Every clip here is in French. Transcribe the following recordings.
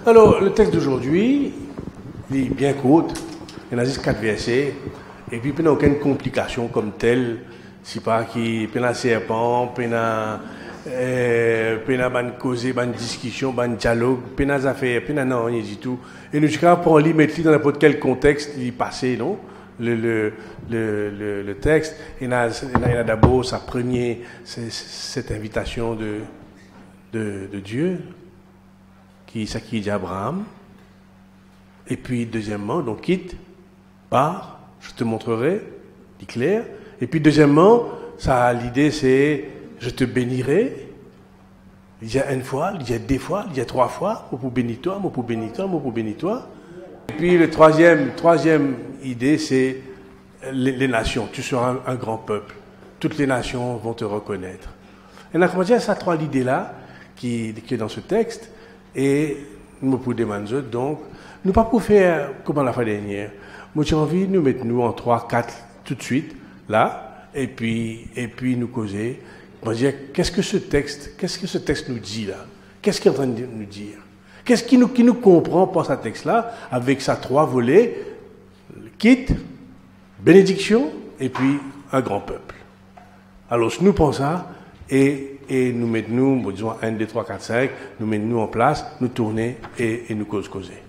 Alors, le texte d'aujourd'hui, il est bien court, il y en a juste 4 versets, et puis il n'y a aucune complication comme telle, si pas qu'il y a un serpent, il y a une cause, une discussion, un dialogue, il y a des affaires, il y a rien du tout. Et nous, jusqu'à pour lui mettre dans n'importe quel contexte, il est passé, non? Le texte, il y a d'abord sa première, cette invitation de Dieu, qui dit à Abraham. Et puis, deuxièmement, donc quitte, pars, je te montrerai, dit clair. Et puis, deuxièmement, l'idée c'est, je te bénirai. Il y a une fois, il y a 2 fois, il y a 3 fois, moi pour bénir toi, moi pour bénir toi, moi pour bénir toi. Et puis, le troisième idée, c'est les nations. Tu seras un grand peuple. Toutes les nations vont te reconnaître. Et on a commencé à ces 3 idées-là, qui est dans ce texte. Et nous pour demander, donc, nous pas pour faire comme la fois dernière. Moi, j'ai envie de nous mettre nous en 3, 4 tout de suite, là, et puis nous causer. On va dire, qu'est-ce que ce texte nous dit là? Qu'est-ce qu'il est en train de nous dire? Qu'est-ce qui nous comprend par ce texte-là, avec sa 3 volets, quitte, bénédiction, et puis un grand peuple. Alors, si nous pensons ça, et nous mettons, disons, 1, 2, 3, 4, 5, nous mettons en place, nous tourner et nous causer.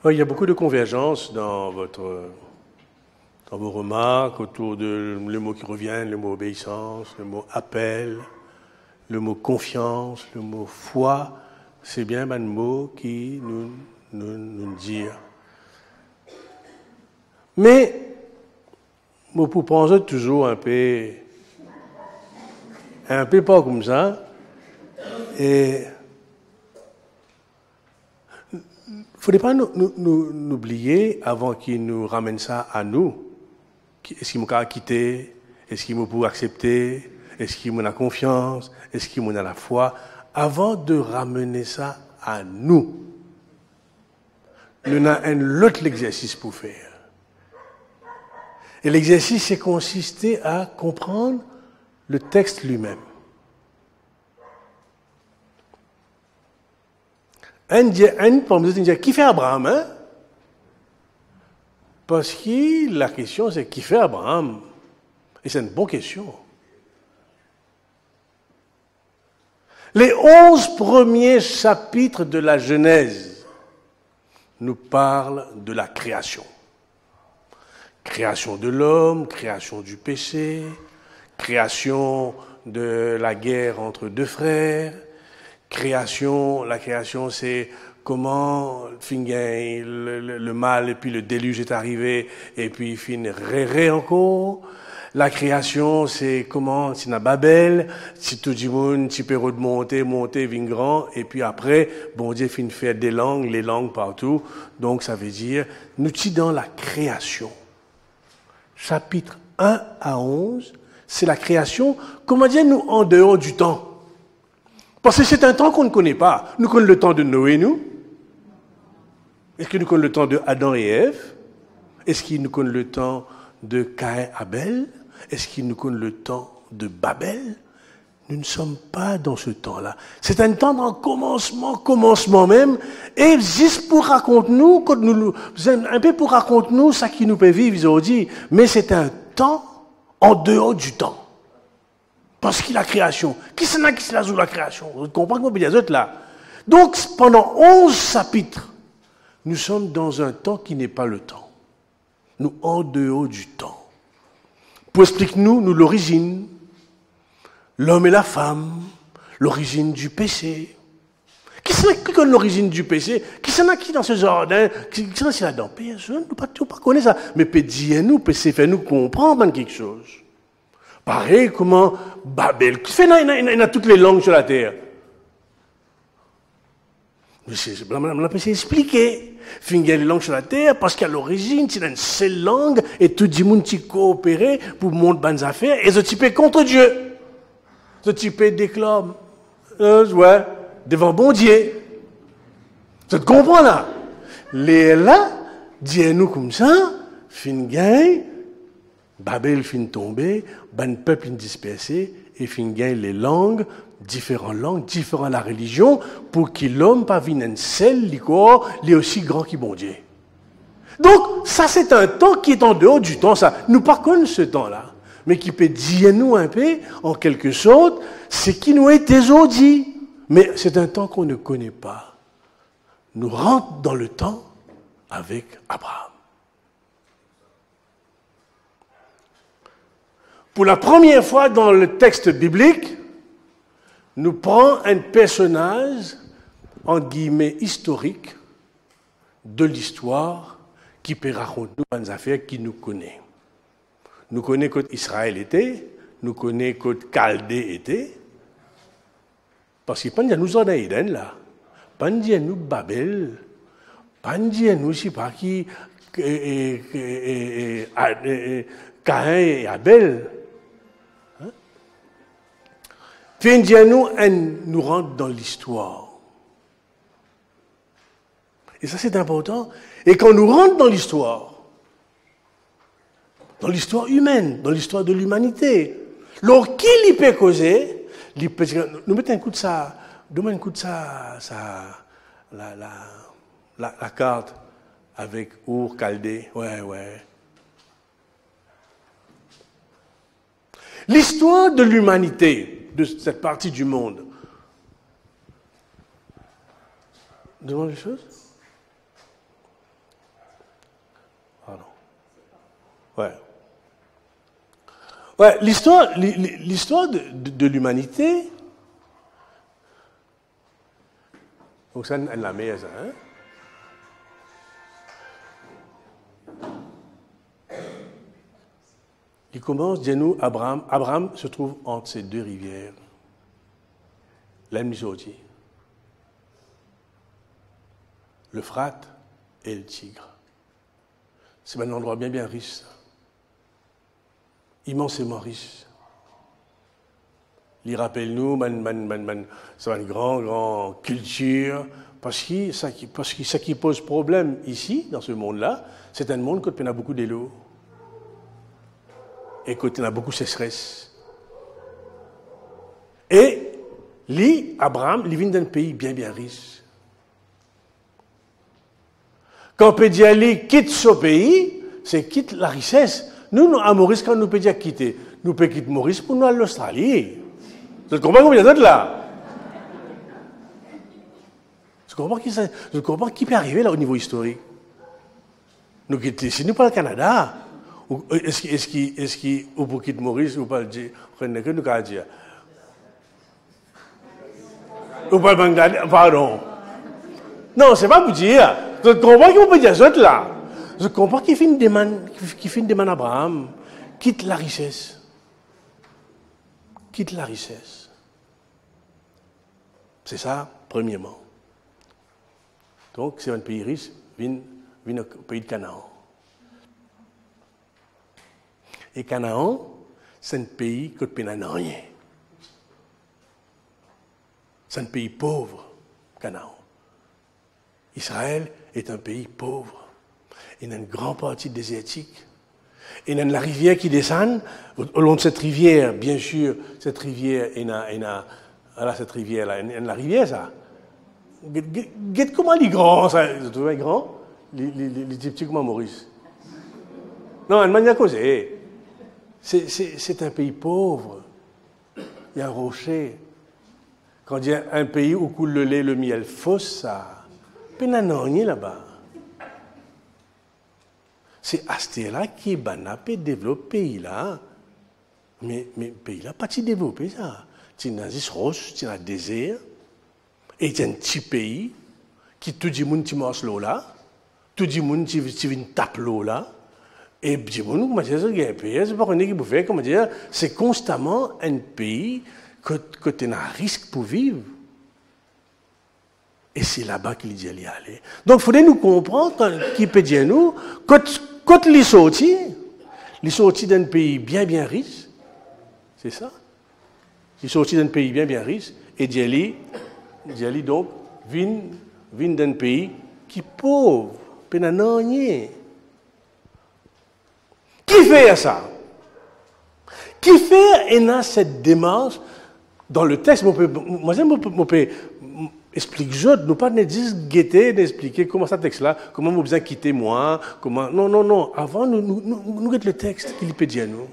Il y a beaucoup de convergence dans vos remarques autour de le mot qui revient, le mot obéissance, le mot appel, le mot confiance, le mot foi. C'est bien un mot qui nous dit. Mais, moi, pour penser toujours un peu pas comme ça, et il ne faudrait pas nous oublier avant qu'il nous ramène ça à nous. Est-ce qu'il m'a quitté? Est-ce qu'il m'a pour accepter? Est-ce qu'il m'a confiance? Est-ce qu'il m'a la foi? Avant de ramener ça à nous, nous avons un autre exercice pour faire. Et l'exercice, c'est consister à comprendre le texte lui-même. Pour me dire, qui fait Abraham, hein? Parce que la question, c'est qui fait Abraham? Et c'est une bonne question. Les 11 premiers chapitres de la Genèse nous parlent de la création. Création de l'homme, création du péché, création de la guerre entre 2 frères, la création c'est comment le mal et puis le déluge est arrivé et puis fin réré encore. La création c'est comment c'est na Babel, si tout le monde tu peux remonter vin grand et puis après bon Dieu fin faire des langues, les langues partout. Donc ça veut dire nous sommes dans la création. Chapitre 1 à 11, c'est la création, comment dire nous en dehors du temps. Parce que c'est un temps qu'on ne connaît pas. Nous connaissons le temps de Noé, nous. Est-ce que nous connaissons le temps de Adam et Ève? Est-ce qu'il nous connaît le temps de Caïn et Abel? Est-ce qu'il nous connaît le temps de Babel? Nous ne sommes pas dans ce temps-là. C'est un temps dans le commencement même, et juste pour raconter-nous, un peu pour raconter-nous ce qui nous peut vivre aujourd'hui, mais c'est un temps en dehors du temps. Parce qu'il y a la création. Qui c'est là qui se la joue la création? Vous comprenez qu'on peut dire ça là? Donc, pendant 11 chapitres, nous sommes dans un temps qui n'est pas le temps. Nous, en dehors du temps. Pour expliquer-nous l'origine, l'homme et la femme, l'origine du péché. Qui connaît l'origine du péché? Qui c'est qui dans ce jardin? Qui c'est là-dedans? Personne, nous ne connaissons pas ça. Mais peut dire nous, peut faire nous comprendre quelque chose. Pareil, comment Babel, qui fait il a toutes les langues sur la terre. On a pu expliquer. Il y a les langues sur la terre parce qu'à l'origine, c'est une seule langue et tout le monde qui coopérait pour monter bonnes affaires et se typer contre Dieu. Se typer déclame. Ouais, devant bon Dieu. Tu te comprends là? Les là, dis-nous comme ça, fin gagne, Babel fin tomber, ben peuple fin dispersé et fin gagne les différentes langues, différentes la religion, pour que l'homme pas vienne un seul liqueur, il est aussi grand que bon Dieu. Donc, ça c'est un temps qui est en dehors du temps, ça. Nous pas connaissons ce temps-là, mais qui peut dire nous un peu, en quelque sorte, ce qui nous est aujourd'hui. Mais c'est un temps qu'on ne connaît pas. Nous rentrons dans le temps avec Abraham. Pour la première fois dans le texte biblique, nous prenons un personnage, en guillemets, historique de l'histoire qui peut raconter des affaires qui nous connaît. Nous connaissons quand Israël était, nous connaissons quand Chaldée était, parce qu'il n'y a pas de nous en Eden là, pas de nous Babel, pas de nous, je ne sais pas qui, Caïn et Abel. Puis nous rentre dans l'histoire. Et ça c'est important. Et quand nous rentrons dans l'histoire humaine, dans l'histoire de l'humanité, alors qui l'y peut causer? Nous mettons un coup de ça, la carte avec Our, Chaldée. Ouais. L'histoire de l'humanité, de cette partie du monde. Demande les choses? Pardon. Ouais, l'histoire de l'humanité, donc ça, elle la met, ça, hein? Il commence, dis-nous, Abraham se trouve entre ces deux rivières, la Missouri, l'Euphrate et le Tigre. C'est un endroit bien riche, immensément riche. Il rappelle-nous, c'est une grande culture, parce que ça qui pose problème ici, dans ce monde-là, c'est un monde où il y a beaucoup d'eau. Et quand il y a beaucoup de sécheresse. Et Abraham, il vient d'un pays bien riche. Quand on peut dire qu'il quitte ce pays, c'est quitte la richesse. Nous, à Maurice, quand nous peut dire quitter, nous peut quitter Maurice pour nous aller à l'Australie. Vous comprenez combien d'être là? Je comprends qui peut arriver là au niveau historique. Nous quittons ici, nous pas le Canada. Est-ce qu'il pour quitter Maurice ou pas le dire? Que nous qu'à dire? Ou pas le Bangladesh? Pardon. Non, c'est pas pour dire. Je comprends qu'il peut dire ça là. Je comprends qu'il fait une demande à Abraham. Quitte la richesse. Quitte la richesse. C'est ça, premièrement. Donc, c'est un pays riche, vient au pays de Canaan. Et Canaan, c'est un pays qui n'a rien. C'est un pays pauvre, Canaan. Israël est un pays pauvre. Il y a une grande partie désertique. Et il y a la rivière qui descend. Au long de cette rivière, bien sûr, cette rivière, voilà cette rivière-là, il y a la rivière, ça. Regarde comment il est grand, ça. Vous trouvez grand? Il est petit comme Maurice. Non, de manière causée. C'est un pays pauvre. Il y a un rocher. Quand il y a un pays où coule le lait, le miel, faut ça. Il n'y a rien là-bas. C'est Astéla qui est développé le pays là. Mais le pays là, pas si développé ça. C'est une roche, c'est un désert. Et c'est un petit pays qui tout le monde qui mange l'eau là. Tout le monde qui vient taper l'eau là. Et tout le monde, comment dire, c'est un pays, c'est pas qu'on est qui bouffait, comment dire, c'est constamment un pays que tu as un risque pour vivre. Et c'est là-bas qu'il dit aller. Donc, il faudrait nous comprendre, qui peut dire nous, quand il est sorti d'un pays bien, bien riche, c'est ça. Il est sorti d'un pays bien, bien riche, et dit aller donc, vient d'un pays qui est pauvre, qui n'a rien. Qui fait ça? Qui fait cette démarche dans le texte? Moi, je peux expliquer, je ne pas juste guetter, d'expliquer comment ça texte-là, comment vous besoin quitter moi, comment. Non. Avant, nous guettons le texte qu'il peut dire à nous.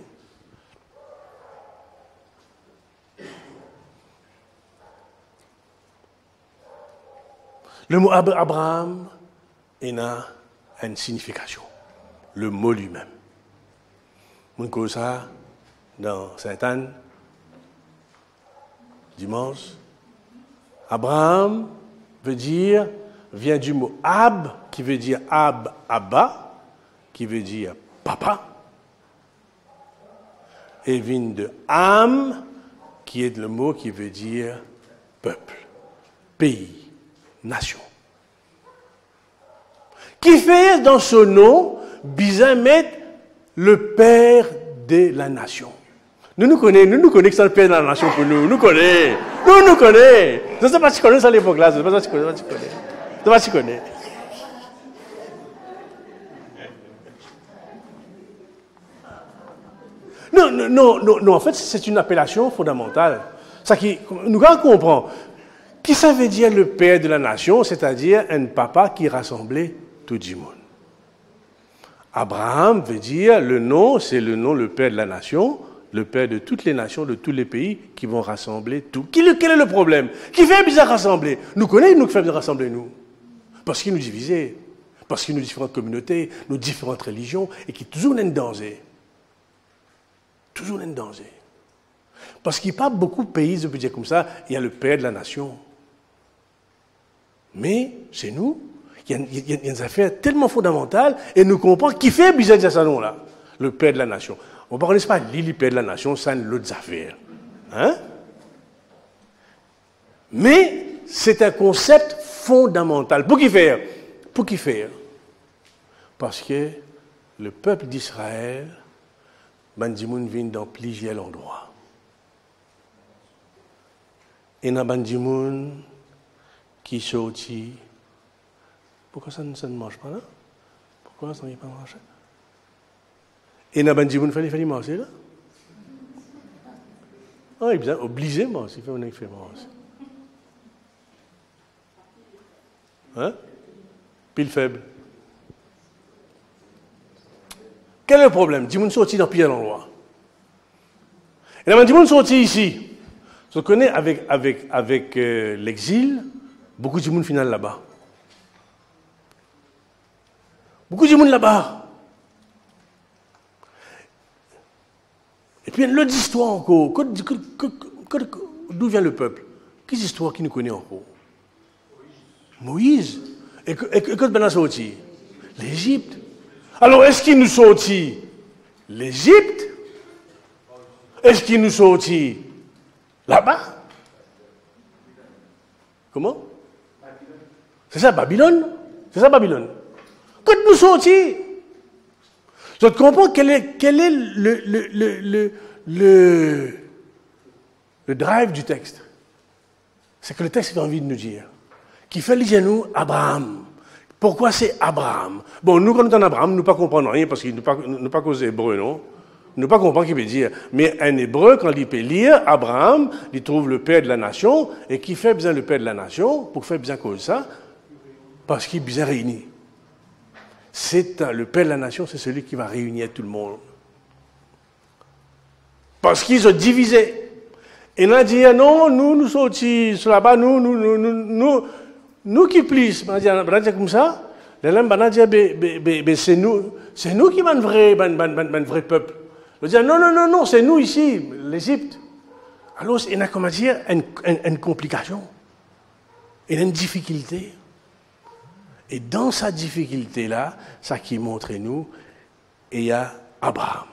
Le mot Abraham, il a une signification. Le mot lui-même. Mon cause ça dans Sainte-Anne, dimanche. Abraham vient du mot Ab, qui veut dire Abba, qui veut dire papa. Et vient de Am, qui est le mot qui veut dire peuple, pays, nation. Qui fait dans ce nom, bizarre mettre le père de la nation. Nous connaissons que c'est le père de la nation pour nous. Nous connaissons. Je ne sais pas si tu connais ça à l'époque-là. Je ne sais pas si tu connais. Non. En fait, c'est une appellation fondamentale. Ça qui, nous comprenons. Qui ça veut dire le père de la nation? C'est-à-dire un papa qui rassemblait tout le monde. Abraham veut dire, le nom, c'est le nom, le père de la nation, le père de toutes les nations, de tous les pays qui vont rassembler tout. Quel est le problème? Qui fait bizarre rassembler? Nous connaissons, nous, qui fait bizarre rassembler, nous. Parce qu'il nous divisait. Parce qu'il nous différentes communautés, nos différentes religions, et qui toujours ont un danger. Toujours un danger. Parce qu'il n'y a pas beaucoup de pays, je peux dire comme ça, il y a le père de la nation. Mais, chez nous, il y a des affaires tellement fondamentales et nous comprenons qui fait bizarre de ce nom-là. Le père de la nation. On ne parle pas de père de la nation, ça, l'autre affaire. Hein? Mais c'est un concept fondamental. Pour qui faire? Parce que le peuple d'Israël, Bandimoun vient dans plusieurs endroits. Et dans Bandimoun qui sortit. Pourquoi ça ne mange pas là? Pourquoi ça ne vient pas manger? Et dans Bandimoun, il fallait manger là? Ah, il est bien obligé de manger, il faut manger. Hein? Pile faible. Quel est le problème? Dimoun sorti dans plusieurs endroits. Et là, Dimoun sorti ici. Je connais avec l'exil, beaucoup de monde final là-bas. Beaucoup de monde là-bas. Et puis, l'autre histoire encore. D'où vient le peuple? Quelle histoire qui nous connaît encore? Moïse. Et quand ben a sorti? L'Égypte. Alors, est-ce qu'il nous sortit l'Égypte? Est-ce qu'il nous sortit là-bas? Comment? C'est ça, Babylone? C'est ça, Babylone. Quand nous sortis, je comprends quel est le drive du texte. C'est que le texte a envie de nous dire qu'il fait les genoux Abraham, Pourquoi c'est Abraham? Bon, nous, quand on entend Abraham, nous ne comprenons rien parce qu'il ne pas cause hébreu, non? Nous ne comprenons pas ce qu'il veut dire. Mais un hébreu, quand il peut lire Abraham, il trouve le père de la nation. Et qui fait besoin le père de la nation? Pour faire besoin de ça? Parce qu'il est bien réuni. Le père de la nation, c'est celui qui va réunir tout le monde. Parce qu'ils sont divisés. Et on a dit, non, nous sortis là-bas, nous qui plissent. On a dit comme ça. Les gens ont dit, c'est nous qui sommes un vrai peuple. On a dit, non, c'est nous ici, l'Égypte. Alors, il y a, comment dire, une complication. Il y a une difficulté. Et dans sa difficulté-là, ça qui montre nous, il y a Abraham.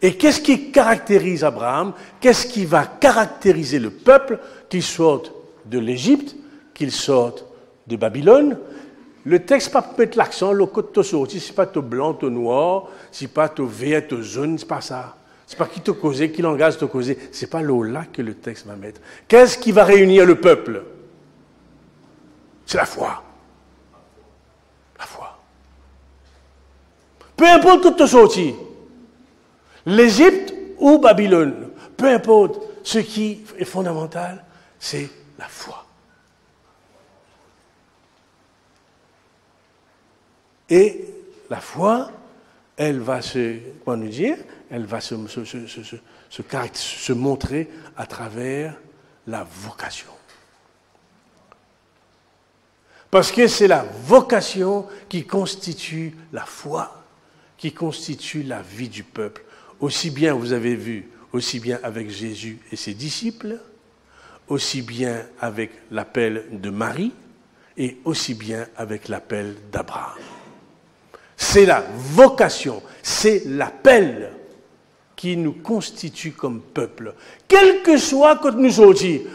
Et qu'est-ce qui caractérise Abraham? Qu'est-ce qui va caractériser le peuple qu'il sorte de l'Égypte, qu'il sorte de Babylone? Le texte pas mettre l'accent, le côté de sorti, c'est pas tout blanc, tout noir, c'est pas tout vert, tout jaune, c'est pas ça. C'est pas qui te causé, qui langage te causé. C'est pas là que le texte va mettre. Qu'est-ce qui va réunir le peuple? C'est la foi. La foi. Peu importe où tu es sorti, l'Égypte ou Babylone, peu importe, ce qui est fondamental, c'est la foi. Et la foi, elle va elle va se montrer à travers la vocation. Parce que c'est la vocation qui constitue la foi, qui constitue la vie du peuple. Aussi bien, vous avez vu, aussi bien avec Jésus et ses disciples, aussi bien avec l'appel de Marie, et aussi bien avec l'appel d'Abraham. C'est la vocation, c'est l'appel qui nous constitue comme peuple. Quel que soit quand nous sortis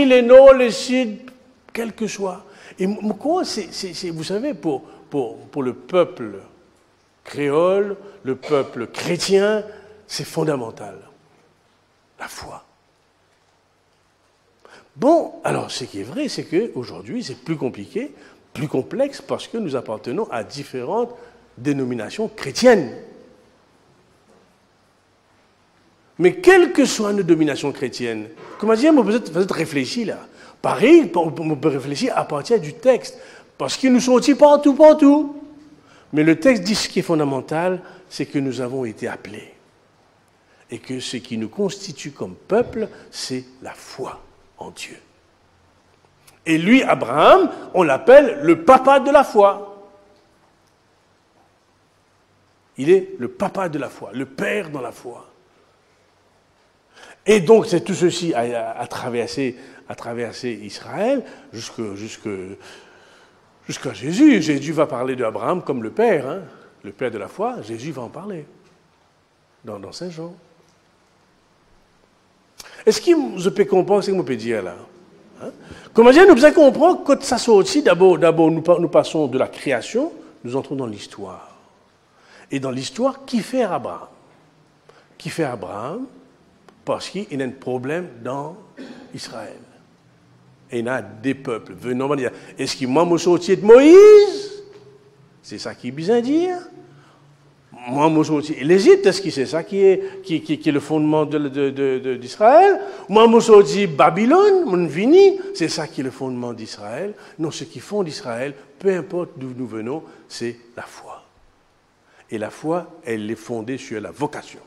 les nord, les sud, quel que soit. Et quoi, vous savez, pour le peuple créole, le peuple chrétien, c'est fondamental. La foi. Bon, alors ce qui est vrai, c'est qu'aujourd'hui, c'est plus compliqué, plus complexe, parce que nous appartenons à différentes dénominations chrétiennes. Mais quelles que soient nos dominations chrétiennes, comment dire, vous êtes réfléchis là. Pareil, on peut réfléchir à partir du texte, parce qu'il nous sortit partout. Mais le texte dit ce qui est fondamental, c'est que nous avons été appelés. Et que ce qui nous constitue comme peuple, c'est la foi en Dieu. Et lui, Abraham, on l'appelle le papa de la foi. Il est le papa de la foi, le père dans la foi. Et donc, c'est tout ceci à traverser Israël jusqu'à Jésus. Jésus va parler d'Abraham comme le père, le père de la foi. Jésus va en parler dans Saint Jean. Est-ce que vous pouvez comprendre ce que je peux dire là? Comment dire, nous devons comprendre que ça sortit, d'abord nous passons de la création, nous entrons dans l'histoire. Et dans l'histoire, qui fait Abraham? Qui fait Abraham? Parce qu'il y a un problème dans Israël. Et il y a des peuples venant me dire, est-ce que moi, je suis sorti de Moïse? C'est ça qui est bien dire. Moi, je suis sorti de l'Égypte, est-ce que c'est ça qui est le fondement d'Israël? Moi, je suis sorti de Babylone, mon vini, c'est ça qui est le fondement d'Israël. Non, ce qui fonde d'Israël, peu importe d'où nous venons, c'est la foi. Et la foi, elle est fondée sur la vocation.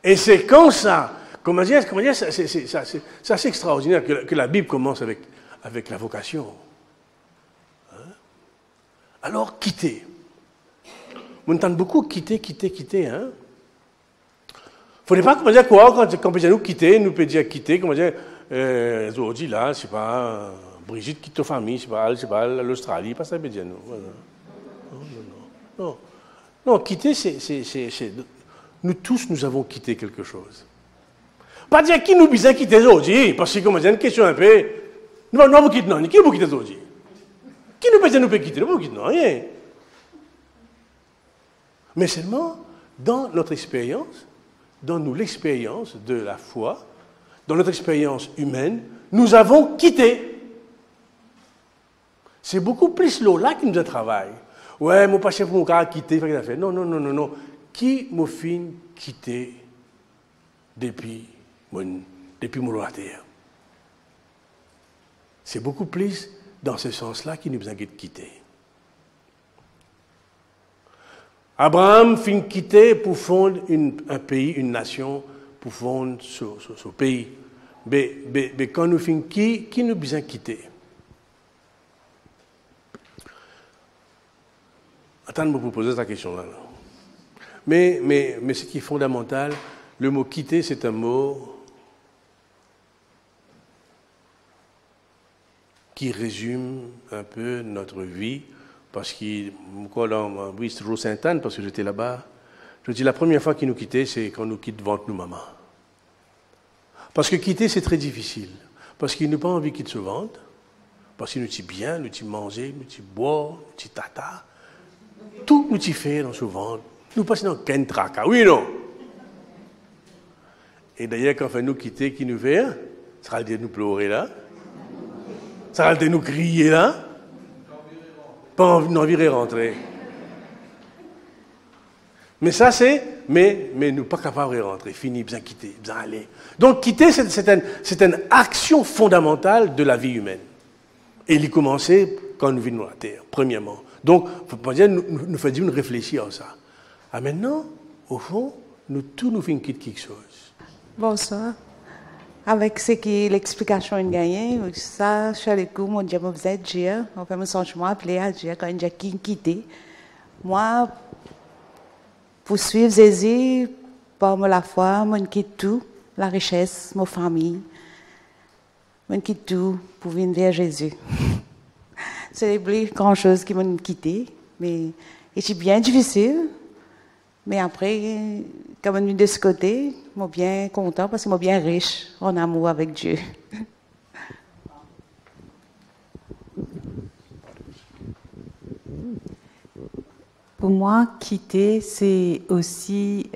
Et c'est comme ça, comment dire, c'est assez extraordinaire que la Bible commence avec la vocation. Alors, quitter. On entend beaucoup quitter. Il ne faudrait pas, comment dire, quoi, quand on peut dire nous quitter, comment dire, aujourd'hui, là, je sais pas, Brigitte quitte ta famille, je sais pas, l'Australie, pas ça, peut dire nous. Voilà. Non, quitter, c'est nous tous, nous avons quitté quelque chose. Pas dire qui nous besoin quitter aujourd'hui, parce que, comment dire, une question un peu, nous vous quitter, non, qui vous quitte aujourd'hui? Qui nous besoin nous peut quitter? Nous ne quittons rien. Mais seulement, dans notre expérience, dans l'expérience de la foi, dans notre expérience humaine, nous avons quitté. C'est beaucoup plus là qui nous a travaillé. Ouais, mon pas chef, mon gars a quitté. Non, non, non, non, non. Qui m'a fait quitter depuis mon terre? C'est beaucoup plus dans ce sens-là qu'il nous a quitté. Abraham fin quitter pour fonder un pays, une nation, pour fonder ce pays. Mais quand nous fin qui nous besoin quitter? Attends-moi pour poser cette question-là. Mais ce qui est fondamental, le mot quitter, c'est un mot qui résume un peu notre vie. Parce que, oui, c'est toujours Sainte-Anne, parce que j'étais là-bas. Je dis, la première fois qu'il nous quittait, c'est quand nous quitte devant nous, maman. Parce que quitter, c'est très difficile. Parce qu'il n'a pas envie qu'il se vende. Parce qu'il nous dit bien, nous dit manger, nous dit boire, nous dit tata. Tout nous dit faire dans ce ventre. Nous passons dans qu'un tracas. Oui, non? Et d'ailleurs, quand on fait nous quitter, qui nous fait, ça va le dire nous pleurer là. Ça va le dire nous crier là. Pas envie de rentrer. Mais ça, c'est... Mais nous pas capables de rentrer. Fini, bien quitter, bien aller. Donc, quitter, c'est une action fondamentale de la vie humaine. Et il a commencé quand nous vivons dans la terre, premièrement. Donc, il faut pas dire, nous faisons réfléchir à ça. Ah, maintenant, au fond, nous faisons quitter quelque chose. Bonsoir. Avec ce qui l'explication est gagnée, ça, je suis à l'écoute, mon Dieu, vous êtes Dieu, on fait mon sentiment appelé à Dieu quand j'ai quitté. Moi, pour suivre Jésus, par la foi, je quitte tout, la richesse, ma famille, je quitte tout pour venir vers Jésus. C'est pas grand-chose qui m'a quitté, mais c'est bien difficile. Mais après, quand on est de ce côté, je suis bien content parce que je suis bien riche en amour avec Dieu. Pour moi, quitter, c'est aussi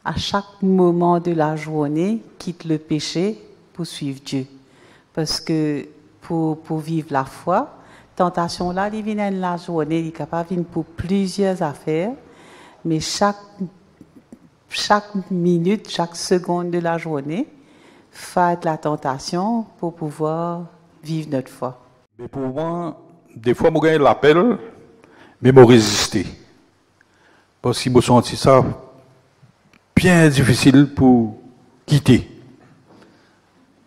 à chaque moment de la journée, quitte le péché pour suivre Dieu. Parce que pour vivre la foi, tentation là, il vient de la journée, il est capable de venir pour plusieurs affaires. Mais chaque minute, chaque seconde de la journée, faire de la tentation pour pouvoir vivre notre foi. Mais pour moi, des fois, je gagne l'appel, mais je résiste. Parce que je me sens ça bien difficile pour quitter.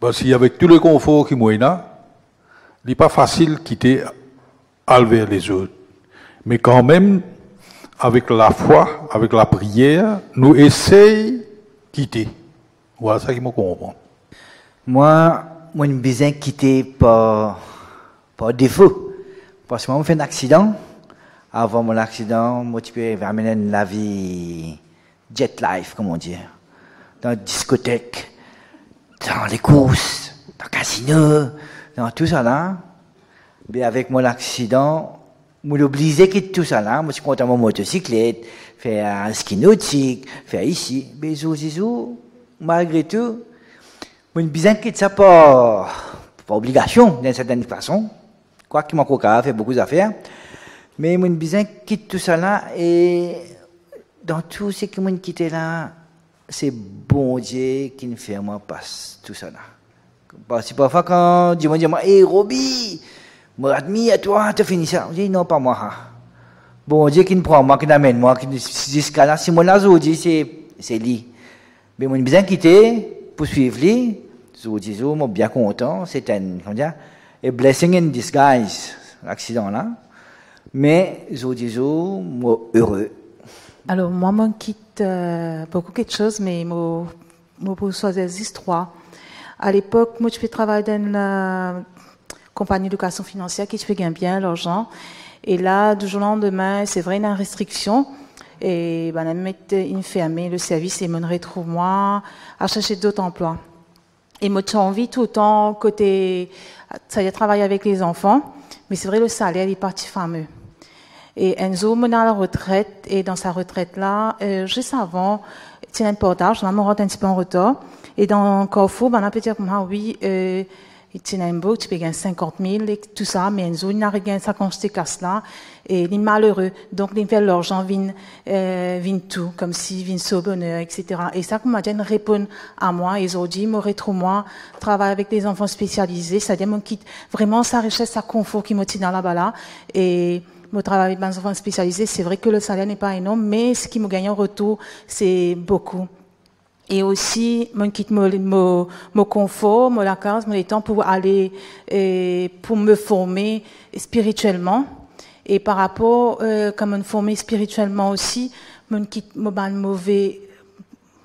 Parce qu'avec tout le confort qui m'est là, il n'est pas facile de quitter vers les autres. Mais quand même, avec la foi, avec la prière, nous essayons de quitter. Voilà ça qui me comprend. Moi, je suis besoin de quitter par défaut. Parce que moi, j'ai fait un accident. Avant mon accident, moi, je peux amener la vie jet life, comme on dit. Dans la discothèque, dans les courses, dans le casino, dans tout ça là. Mais avec mon accident, je suis obligé de quitter tout ça là. Je suis content de mon motocyclette, faire un ski nautique, faire ici. Mais malgré tout, je suis besoin de quitter ça par obligation, d'une certaine façon. Quoi qu'il m'en fait beaucoup d'affaires. Mais je suis besoin de quitter tout ça là. Et dans tout ce que je quitte là, c'est bon Dieu qui me fait moi passer tout ça là. Parce que parfois quand Dieu me dit, hey Roby, je m'admire à toi, tu as fini ça. Je dis non, pas moi. Bon Dieu qui me prend moi, qui m'amène moi, qui jusqu'à là, si mon azo dit c'est lui. Mais je suis besoin de quitter pour suivre lui. Je suis bien content. C'est un blessing in disguise, l'accident là. Mais je dis heureux. Alors moi, je quitte beaucoup quelque chose, mais je peux choisir des histoires. À l'époque, moi, je fais travailler dans la compagnie d'éducation financière qui fait gagner bien l'argent. Et là, du jour au lendemain, c'est vrai, il y a une restriction. Et ben, elle m'a fermé le service et me retrouve moi à chercher d'autres emplois. Et moi, j'ai envie tout le temps, côté, ça y est, travailler avec les enfants. Mais c'est vrai, le salaire, il est parti fameux. Et Enzo m'a à la retraite, et dans sa retraite-là, juste avant, il tient un portage, je vais me rendre un petit peu en retard. Et dans Carrefour, ben, on peut dire, ah oui, tu peux gagner 50 000 et tout ça, mais Enzo, il n'a rien, ça quand je casse là, et il est malheureux. Donc, il fait l'argent, vient tout, comme si, vient au bonheur, etc. Et ça, comme m'a répond à moi, ils ont dit, moi, moi, travaille avec des enfants spécialisés, c'est-à-dire, mon quitte vraiment sa richesse, sa confort qui me tient dans la bala, et, mon travail avec des enfants spécialisés, c'est vrai que le salaire n'est pas énorme, mais ce qui me gagne en retour, c'est beaucoup. Et aussi, mon quitte mon confort, mon la case, mon temps pour aller, pour me former spirituellement. Et par rapport, comme me former spirituellement aussi, mon quitte mon mauvais,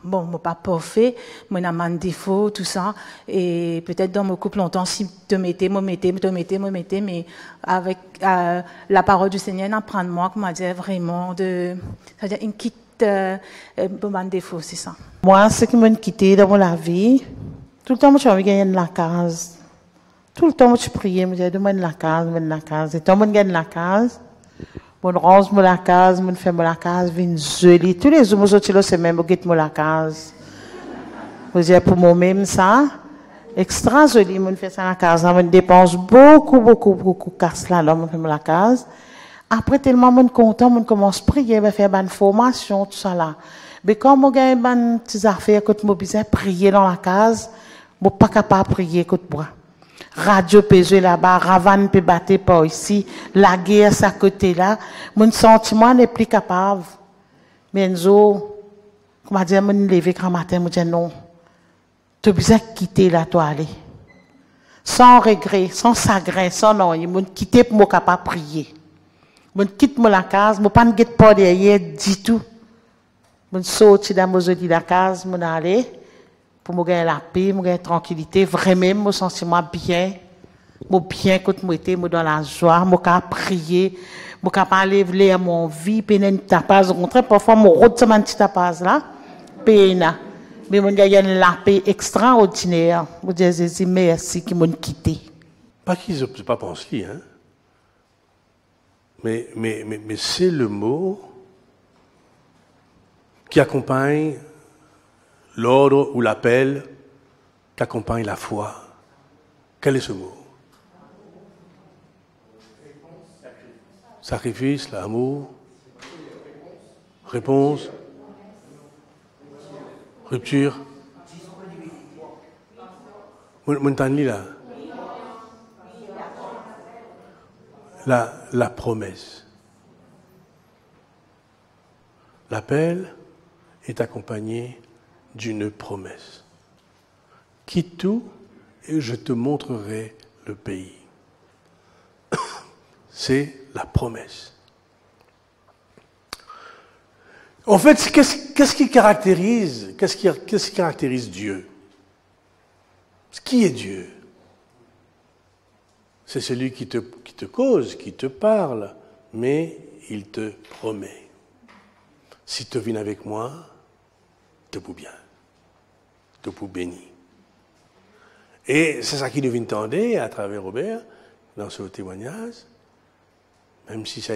bon, mon pas parfait, mon a man défaut, tout ça. Et peut-être dans mon couple longtemps, si te mettez, mais avec, la parole du Seigneur, n'apprendre moi, comment dire, vraiment c'est-à-dire une quitte, bon, défaut, c'est ça. Moi, ce qui m'a quitté dans la vie, tout le temps, je suis gagné la case. Tout le temps, je priais, je disais, donne-moi la case. Et tant que je gagne la case, je range la case, je fais la case, je jolie. Tous les jours, je suis là, c'est même, je gagne la case. Je dis, pour moi-même, ça, extra joli, je fais ça la case. Je dépense beaucoup, casse là, je fais la case. Après, tellement, je suis content, je commence à prier, je fais une formation, tout ça là. Mais quand je gagne des petites affaires, quand je besoin prier dans la case, je ne suis pas capable de prier contre moi. Radio peut jouer là-bas, Ravane peut battre par ici, la guerre, c'est à côté là. Mon sentiment n'est plus capable. Mais Enzo, comment dire, je me lever grand matin, je me dis non. Tu as besoin de quitter là, toi, aller. Sans regret, sans chagrin, sans non. Je me quitter pour me capable de prier. Je quitte la case, je ne pas me pas derrière du tout. Je sorti dans la case, je aller pour me gagner la paix, me gagner la tranquillité, vraiment, me sentir bien quand je suis dans la joie, je peux prier, je peux aller à mon vie, puis une tapage, parfois, je retourne dans une petite tapage là, mais je gagne la paix extraordinaire. Je dis, Jésus, merci qui m'ont quitté. Pas qu'ils n'ont pas pensé, hein. Mais c'est le mot qui accompagne l'ordre ou l'appel, qui accompagne la foi. Quel est ce mot? Sacrifice, l'amour, réponse, rupture. Montagne là. La promesse. L'appel est accompagné d'une promesse. Quitte tout et je te montrerai le pays. C'est la promesse. En fait, qu'est-ce qui caractérise Dieu? Qui est Dieu? C'est celui qui te cause, qui te parle, mais il te promet. Si tu viens avec moi, te pour bien, te pour béni. Et c'est ça qui nous entendre à travers Robert, dans ce témoignage, même si ça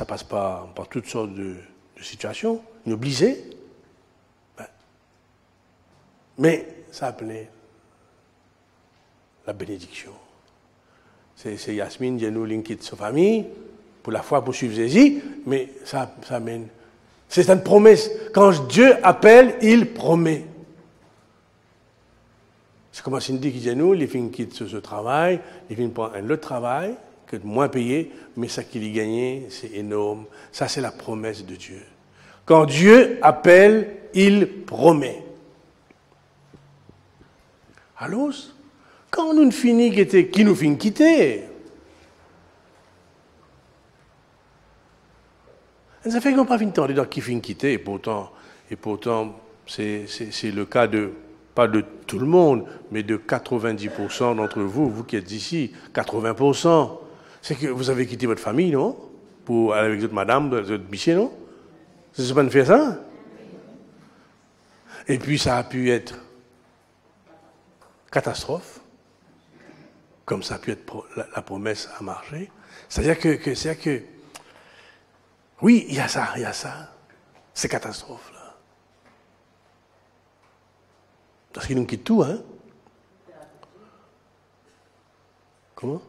passe par toutes sortes de situations, une obligée, mais ça appelait la bénédiction. C'est Yasmine, Dienou, Linkit, sa famille, pour la foi, pour suivre Jésus, mais ça amène. C'est une promesse. Quand Dieu appelle, il promet. C'est comme Cindy qui dit nous, il finit quitte ce travail, il finit prendre un autre travail, que de moins payé, mais ça qu'il a gagné, c'est énorme. Ça, c'est la promesse de Dieu. Quand Dieu appelle, il promet. Alors, quand nous finissons qui nous finit quitter, ça fait qu'on n'a pas fini de temps qui finit quitter, et pourtant c'est le cas pas de tout le monde, mais de 90% d'entre vous qui êtes ici, 80%. C'est que vous avez quitté votre famille, non? Pour aller avec votre madame, votre biché, non? C'est pas de faire ça? Et puis ça a pu être catastrophe, comme ça a pu être la promesse a marché. C'est-à-dire que oui, il y a ça, ces catastrophes-là. Parce qu'il nous quitte tout, hein. Comment?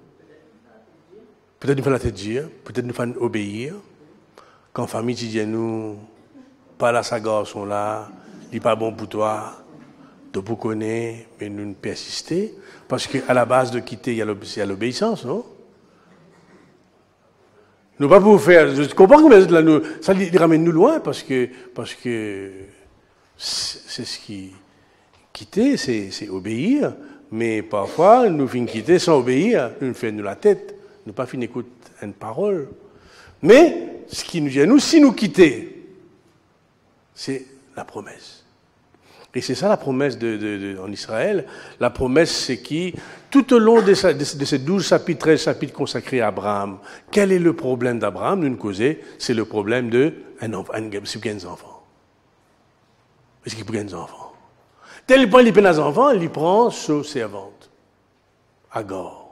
Peut-être nous faire la tête dire, peut-être nous faire obéir. Quand la famille dit nous, pas là, sa garçon là, il n'est pas bon pour toi, de vous connaître, mais nous persister. Parce qu'à la base de quitter, il y a l'obéissance, non? Nous pas pour faire, je comprends que là, ça il ramène nous loin parce que c'est ce qui quitter, c'est obéir, mais parfois nous finissons quitter sans obéir, nous faisons la tête, nous pas finissons écouter une parole. Mais ce qui nous dit à nous, si nous quitter, c'est la promesse. Et c'est ça la promesse en Israël. La promesse, c'est qui, tout au long de ces 12 chapitres, 13 chapitres consacrés à Abraham, quel est le problème d'Abraham? Nous nous causons, c'est le problème de un enfant, un enfant. Est-ce qu'il peut gagner des enfants? Tel point, il prend des enfants, il prend sa servante, Agar.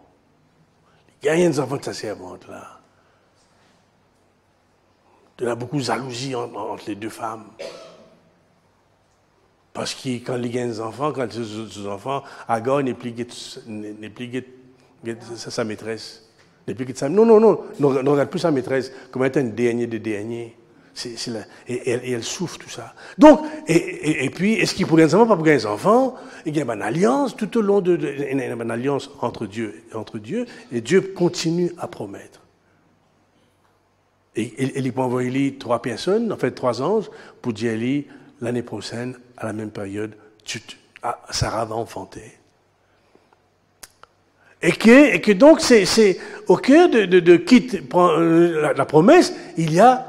Il gagne des enfants de sa servante, là. Il y a beaucoup de jalousie entre les deux femmes. Parce que quand il gagne des enfants, quand ses enfants, Agar n'est plus sa maîtresse. Non, ne regarde plus sa maîtresse comme étant une dernier des derniers. Et elle souffre tout ça. Donc, et puis, est-ce qu'il pour gagner des enfants, pas pour gagner des enfants? Il y a une alliance tout au long une alliance entre Dieu et Dieu continue à promettre. Et il peut envoyer 3 personnes, en fait 3 anges, pour dire l'année prochaine, à la même période, Sarah va enfanter. Et que donc, c'est au cœur de quitte la promesse, il y a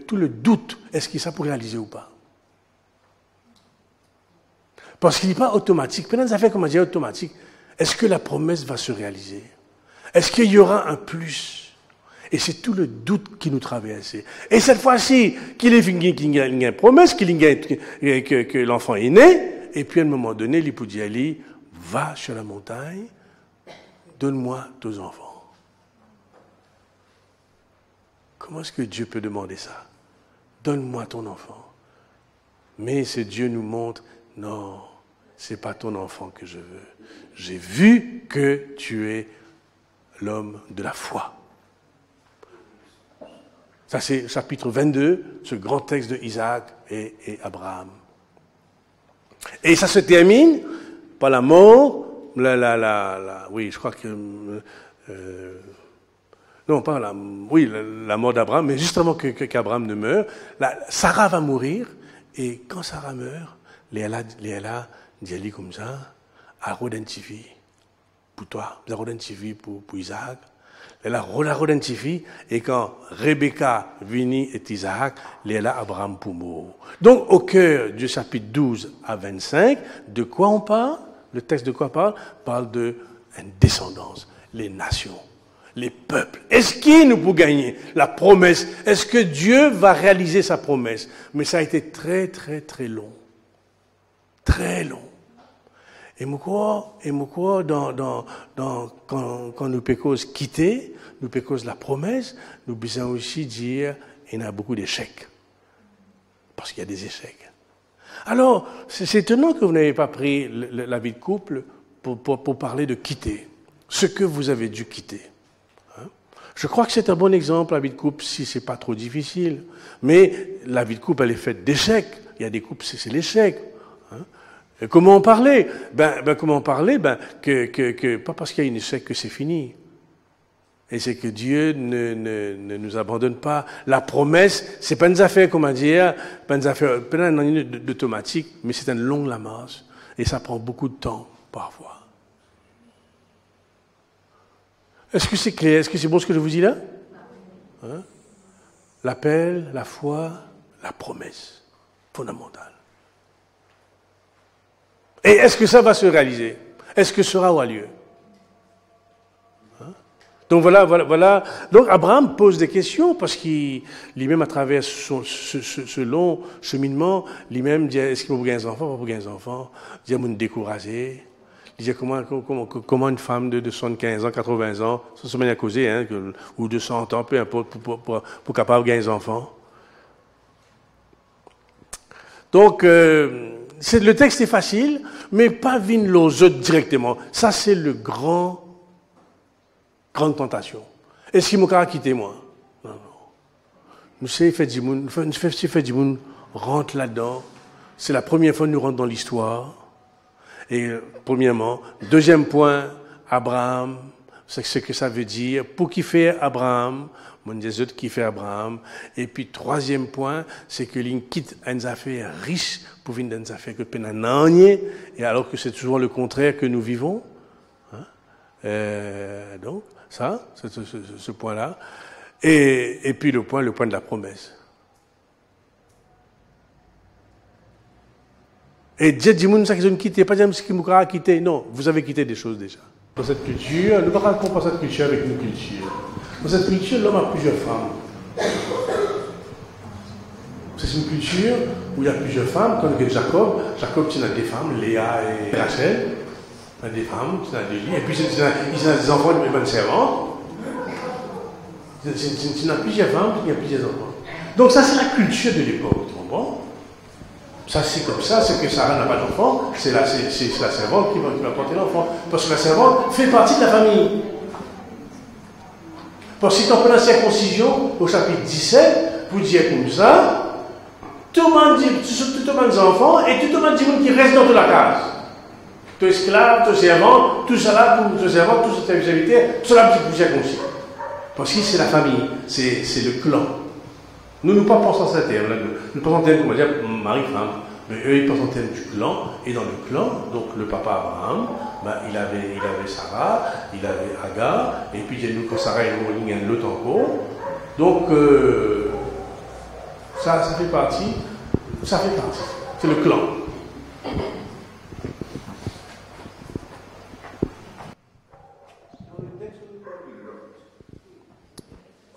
tout le doute. Est-ce que ça peut réaliser ou pas? Parce qu'il n'est pas automatique. Pendant ça fait comment dire automatique. Est-ce que la promesse va se réaliser? Est-ce qu'il y aura un plus? Et c'est tout le doute qui nous traverse. Et cette fois-ci, qu'il y a une promesse, que l'enfant est né, et puis à un moment donné, il peut dire, va sur la montagne, donne-moi 2 enfants. Comment est-ce que Dieu peut demander ça? Donne-moi ton enfant. Mais ce Dieu nous montre, non, c'est pas ton enfant que je veux. J'ai vu que tu es l'homme de la foi. Ça, c'est chapitre 22, ce grand texte de Isaac et Abraham. Et ça se termine par la mort, oui, je crois que... non, pas la... Oui, la mort d'Abraham, mais juste avant qu'Abraham ne meure, Sarah va mourir, et quand Sarah meurt, Léa dit comme ça, à Rodentifie, pour toi, à Rodentifie pour Isaac, elle a redentifié, et quand Rebecca, Vini et Isaac, elle a Abraham pour mort. Donc, au cœur du chapitre 12 à 25, de quoi on parle? Le texte de quoi parle? Parle de une descendance, les nations, les peuples. Est-ce qu'il nous peut gagner la promesse? Est-ce que Dieu va réaliser sa promesse? Mais ça a été très, très, très long. Très long. Et moi, quand nous pécons quitter, nous pécons la promesse, nous besoin aussi dire, il y a beaucoup d'échecs. Parce qu'il y a des échecs. Alors, c'est étonnant que vous n'ayez pas pris la vie de couple pour parler de quitter. Ce que vous avez dû quitter. Hein? Je crois que c'est un bon exemple, la vie de couple, si c'est pas trop difficile. Mais la vie de couple, elle est faite d'échecs. Il y a des couples, c'est l'échec. Et comment en parler? Comment en parler? Que pas parce qu'il y a une échec que c'est fini. Et c'est que Dieu ne nous abandonne pas. La promesse, c'est pas une affaire, comment dire, pas une affaire d'automatique, mais c'est une longue lamasse. Et ça prend beaucoup de temps, parfois. Est-ce que c'est clair? Est-ce que c'est bon ce que je vous dis là? Hein? L'appel, la foi, la promesse fondamentale. Et est-ce que ça va se réaliser? Est-ce que ça aura lieu? Hein? Donc voilà. Donc Abraham pose des questions parce qu'il, lui-même à travers ce long cheminement, lui-même dit, est-ce qu'il faut gagner des enfants? Pas pour gagner des enfants. Il dit, me décourager. Il dit, comment une femme de 75 ans, 80 ans, ça se met à causer, hein, ou de 100 ans, peu importe, pour capable de gagner des enfants. Donc, Le texte est facile, mais pas vin los autres directement. Ça, c'est le grande tentation. Est-ce qu'il m'a quitté, moi? Non, non. Nous savons fait du monde, rentre là-dedans. C'est la première fois que nous rentrons dans l'histoire. Et premièrement. Deuxième point, Abraham. C'est ce que ça veut dire. Pour qui fait Abraham? Mon des autres qui fait Abraham. Et puis, troisième point, c'est que l'on quitte une affaire riche pour venir dans une affaire que pénananier, et alors que c'est toujours le contraire que nous vivons. Hein? Donc, ça, c'est ce point-là. Et puis le point de la promesse. Et Dieu dit, ça qu'ils ont quitté, pas dire ce qu'ils m'ont quitté. Non, vous avez quitté des choses déjà. Dans cette culture, nous ne pouvons pas comparer cette culture avec nos cultures. Dans cette culture, l'homme a plusieurs femmes. C'est une culture où il y a plusieurs femmes. Quand on regarde Jacob, il a des femmes, Léa et Rachel. Il y a des femmes, il y a des lits. Et puis, il y a des enfants de bonnes servantes. Il y a plusieurs femmes, il y a plusieurs enfants. Donc ça, c'est la culture de l'époque. Bon. Ça, c'est comme ça, c'est que Sarah n'a pas d'enfant, c'est la servante qui va porter l'enfant. Parce que la servante fait partie de la famille. Parce que si tu prends la circoncision, au chapitre 17, vous dites comme ça, tout le monde dit, des enfants, et tout le monde dit qui reste dans toute la case. Tout esclave, tout servant, tout ça là, tout servant, tout serviteur, tout cela vous circoncis. Parce que c'est la famille, c'est le clan. Nous ne pensons pas en termes. Nous pensons en termes, on va dire, mari-femme. Mais eux, ils pensent en termes du clan. Et dans le clan, donc le papa Abraham, il avait Sarah, il avait Agar, et puis il y a nous, quand Sarah est mort, il y a l'autre encore. Donc, ça fait partie. C'est le clan.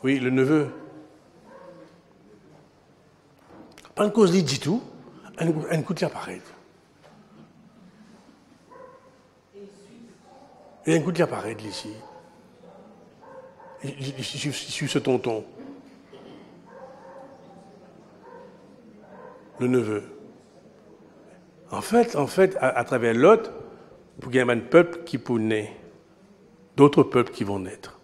Oui, le neveu. Pas une cause dit tout, un coup de l'appareil. Et un coup de l'appareil ici. Il suit ce tonton. Le neveu. En fait, à travers l'autre, il y a un peuple qui peut naître. D'autres peuples qui vont naître.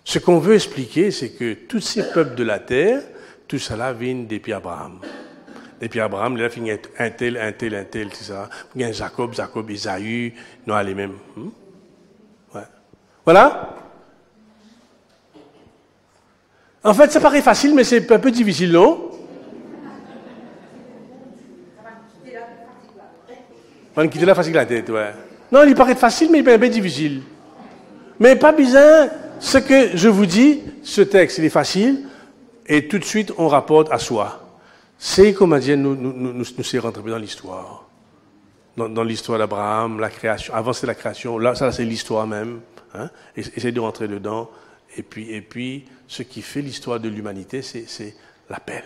Ce qu'on veut expliquer, c'est que tous ces peuples de la terre, tout cela vient depuis Abraham. Depuis Abraham, il a fini un tel, tout ça. Il y a Jacob, Isaïe, non, les mêmes. Ouais. Voilà. En fait, ça paraît facile, mais c'est un peu difficile, non? On va quitter la fatigue la tête, ouais. Non, il paraît facile, mais il est un peu difficile. Mais pas bizarre, ce que je vous dis, ce texte, il est facile, et tout de suite, on rapporte à soi. C'est, comme dire, nous sommes rentrés dans l'histoire. Dans l'histoire d'Abraham, la création. Avant, c'est la création. Là, ça, c'est l'histoire même. Hein? Essayez de rentrer dedans. Et puis, ce qui fait l'histoire de l'humanité, c'est l'appel.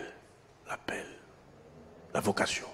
La vocation.